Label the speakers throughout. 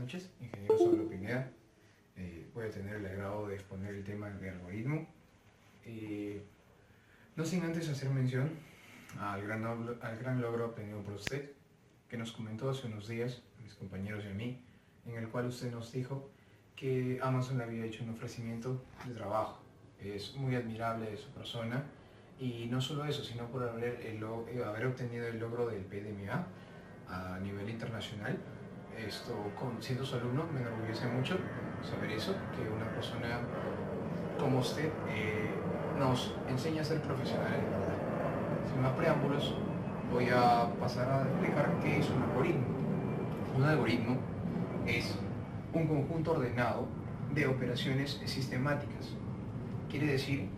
Speaker 1: noches, ingeniero Saulo Pineda. Voy a tener el agrado de exponer el tema del algoritmo. No sin antes hacer mención al gran logro obtenido por usted, que nos comentó hace unos días, a mis compañeros y a mí, en el cual usted nos dijo que Amazon le había hecho un ofrecimiento de trabajo. Es muy admirable de su persona, y no solo eso, sino por haber obtenido el logro del PDMA a nivel internacional. Siendo su alumno, me enorgullece mucho saber eso, que una persona como usted nos enseña a ser profesionales, ¿verdad? Sin más preámbulos, voy a pasar a explicar qué es un algoritmo. Un algoritmo es un conjunto ordenado de operaciones sistemáticas. Quiere decir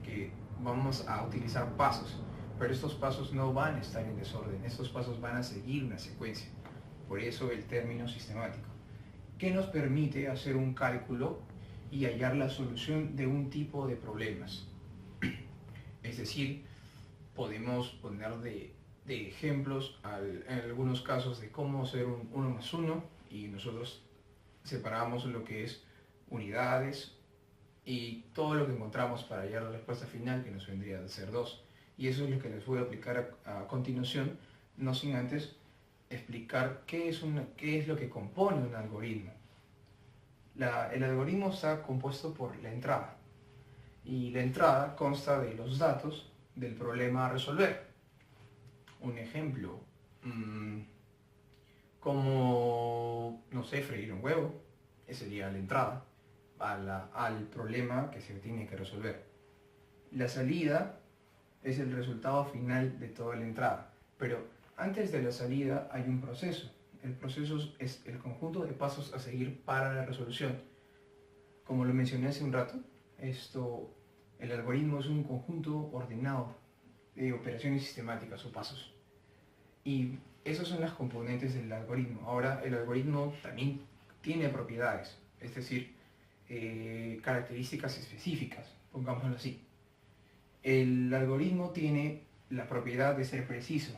Speaker 1: que vamos a utilizar pasos, pero estos pasos no van a estar en desorden, estos pasos van a seguir una secuencia. Por eso el término sistemático, que nos permite hacer un cálculo y hallar la solución de un tipo de problemas. Es decir, podemos poner de ejemplos en algunos casos de cómo hacer un 1 más 1, y nosotros separamos lo que es unidades y todo lo que encontramos para hallar la respuesta final, que nos vendría a ser 2. Y eso es lo que les voy a aplicar a continuación, no sin antes explicar qué es lo que compone un algoritmo. El algoritmo está compuesto por la entrada, y la entrada consta de los datos del problema a resolver. Un ejemplo, como, no sé, freír un huevo, esa sería la entrada al problema que se tiene que resolver. La salida es el resultado final de toda la entrada, pero antes de la salida hay un proceso. El proceso es el conjunto de pasos a seguir para la resolución. Como lo mencioné hace un rato, el algoritmo es un conjunto ordenado de operaciones sistemáticas o pasos. Y esas son las componentes del algoritmo. Ahora, el algoritmo también tiene propiedades, es decir, características específicas, pongámoslo así. El algoritmo tiene la propiedad de ser preciso.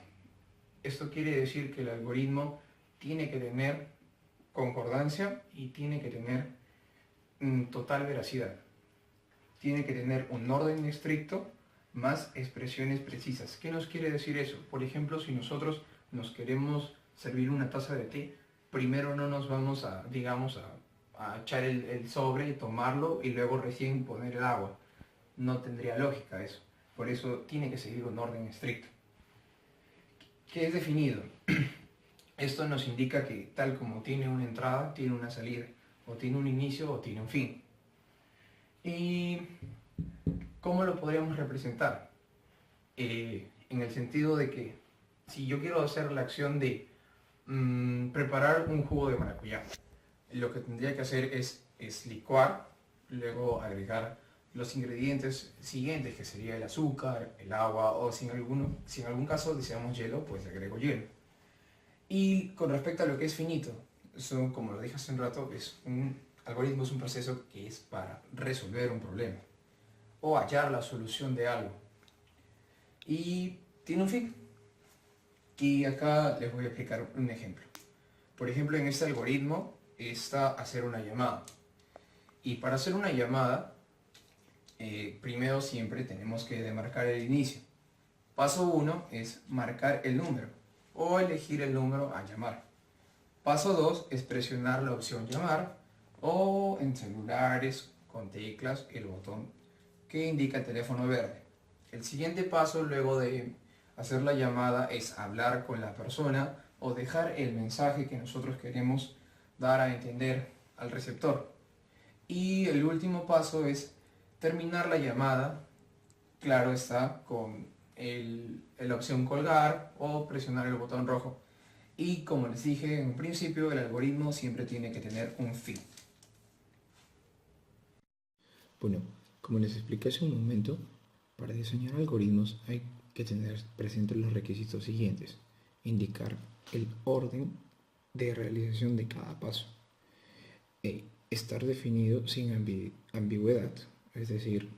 Speaker 1: Esto quiere decir que el algoritmo tiene que tener concordancia y tiene que tener total veracidad. Tiene que tener un orden estricto más expresiones precisas. ¿Qué nos quiere decir eso? Por ejemplo, si nosotros nos queremos servir una taza de té, primero no nos vamos a echar el sobre y tomarlo y luego recién poner el agua. No tendría lógica eso. Por eso tiene que seguir un orden estricto. ¿Qué es definido? Esto nos indica que tal como tiene una entrada, tiene una salida, o tiene un inicio o tiene un fin. ¿Y cómo lo podríamos representar? En el sentido de que si yo quiero hacer la acción de preparar un jugo de maracuyá, lo que tendría que hacer es licuar, luego agregar los ingredientes siguientes, que sería el azúcar, el agua, o si en algún caso deseamos hielo, pues agrego hielo. Y con respecto a lo que es finito, eso, como lo dije hace un rato, un algoritmo es un proceso que es para resolver un problema o hallar la solución de algo. Y tiene un fin. Y acá les voy a explicar un ejemplo. Por ejemplo, en este algoritmo está hacer una llamada. Y para hacer una llamada, primero siempre tenemos que demarcar el inicio. Paso 1 es marcar el número o elegir el número a llamar. Paso 2 es presionar la opción llamar, o en celulares con teclas el botón que indica el teléfono verde. El siguiente paso luego de hacer la llamada es hablar con la persona o dejar el mensaje que nosotros queremos dar a entender al receptor. Y el último paso es terminar la llamada, claro está, con la opción colgar o presionar el botón rojo. Y como les dije en un principio, el algoritmo siempre tiene que tener un fin.
Speaker 2: Bueno, como les expliqué hace un momento, para diseñar algoritmos hay que tener presentes los requisitos siguientes. Indicar el orden de realización de cada paso. Estar definido sin ambigüedad, es decir,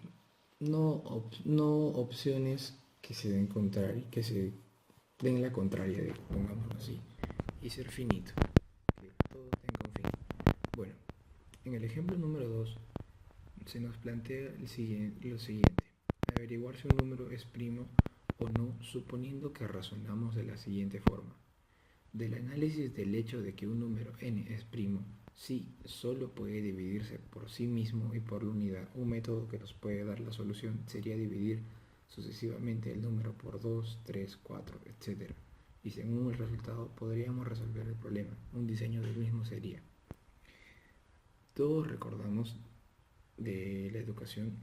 Speaker 2: no opciones que se den que se den la contraria de, pongámoslo así, y ser finito, que todo tenga un fin. Bueno, en el ejemplo número 2 se nos plantea lo siguiente: averiguar si un número es primo o no, suponiendo que razonamos de la siguiente forma. Del análisis del hecho de que un número n es primo, si solo puede dividirse por sí mismo y por la unidad, un método que nos puede dar la solución sería dividir sucesivamente el número por 2, 3, 4, etc. Y según el resultado podríamos resolver el problema. Un diseño del mismo sería: todos recordamos de la educación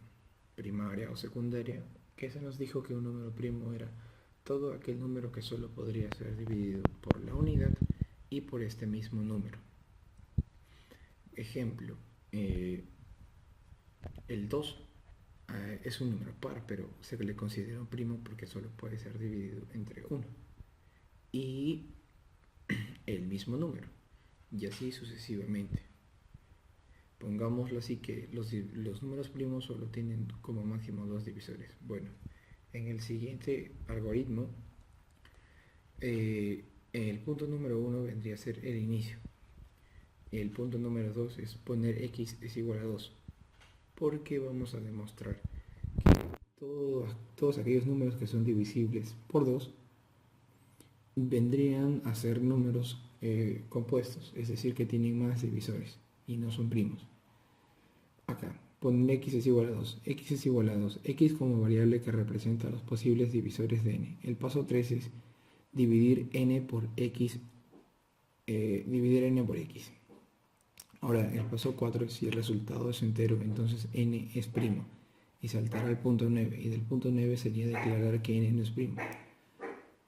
Speaker 2: primaria o secundaria que se nos dijo que un número primo era todo aquel número que solo podría ser dividido por la unidad y por este mismo número. Ejemplo, el 2 es un número par, pero se le considera un primo porque solo puede ser dividido entre 1 y el mismo número, y así sucesivamente. Pongámoslo así, que los números primos solo tienen como máximo 2 divisores. Bueno, en el siguiente algoritmo, el punto número 1 vendría a ser el inicio. El punto número 2 es poner x es igual a 2, porque vamos a demostrar que todos aquellos números que son divisibles por 2 vendrían a ser números compuestos, es decir, que tienen más divisores y no son primos. Acá, poner x es igual a 2, x es igual a 2, x como variable que representa los posibles divisores de n. El paso 3 es dividir n por x, Ahora, el paso 4 es si el resultado es entero, entonces n es primo, y saltar al punto 9, y del punto 9 sería declarar que n no es primo.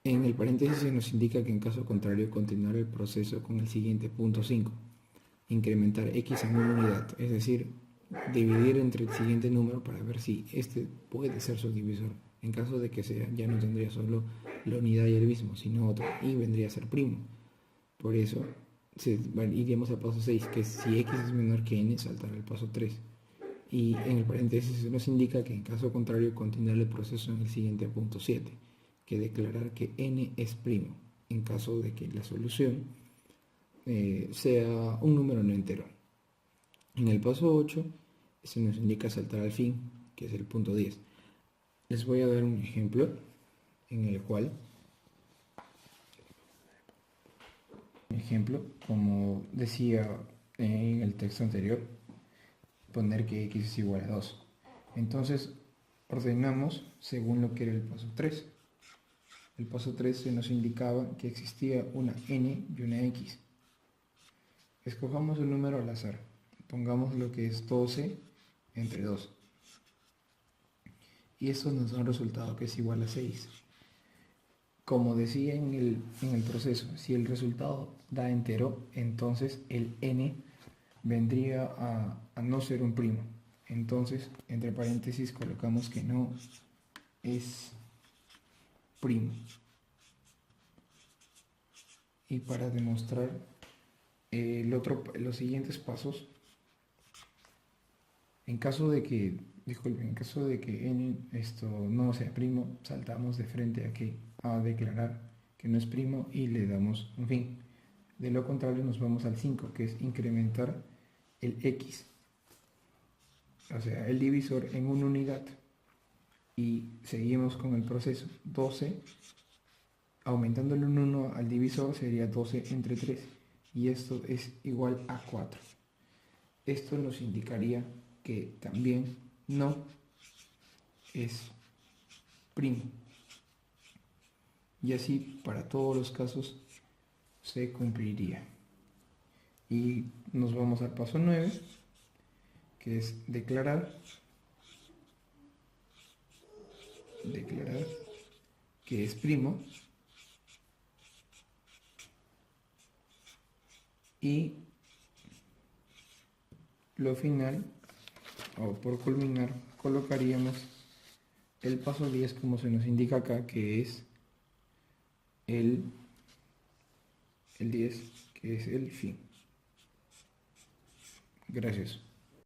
Speaker 2: En el paréntesis se nos indica que en caso contrario continuar el proceso con el siguiente punto 5, incrementar x en una unidad, es decir, dividir entre el siguiente número para ver si este puede ser su divisor. En caso de que sea, ya no tendría solo la unidad y el mismo, sino otro, y vendría a ser primo. Por eso iríamos al paso 6, que es si x es menor que n, saltar al paso 3. Y en el paréntesis se nos indica que en caso contrario continuar el proceso en el siguiente punto 7, que declarar que n es primo, en caso de que la solución sea un número no entero. En el paso 8 se nos indica saltar al fin, que es el punto 10. Les voy a dar un ejemplo en el cual, como decía en el texto anterior, poner que x es igual a 2. Entonces ordenamos según lo que era el paso 3. El paso 3 se nos indicaba que existía una n y una x. Escojamos un número al azar. Pongamos lo que es 12 entre 2. Y esto nos da un resultado que es igual a 6. Como decía en el proceso, si el resultado da entero, entonces el n vendría a no ser un primo. Entonces, entre paréntesis, colocamos que no es primo. Y para demostrar los siguientes pasos, en caso de que n no sea primo, saltamos de frente a declarar que no es primo y le damos un fin. De lo contrario nos vamos al 5, que es incrementar el x, o sea, el divisor en una unidad. Y seguimos con el proceso. 12, aumentándole un 1 al divisor, sería 12 entre 3. Y esto es igual a 4. Esto nos indicaría que también no es primo. Y así para todos los casos se cumpliría. Y nos vamos al paso 9, que es declarar que es primo, y lo final, o por culminar, colocaríamos el paso 10 como se nos indica acá, que es el 10, que es el fin. Gracias.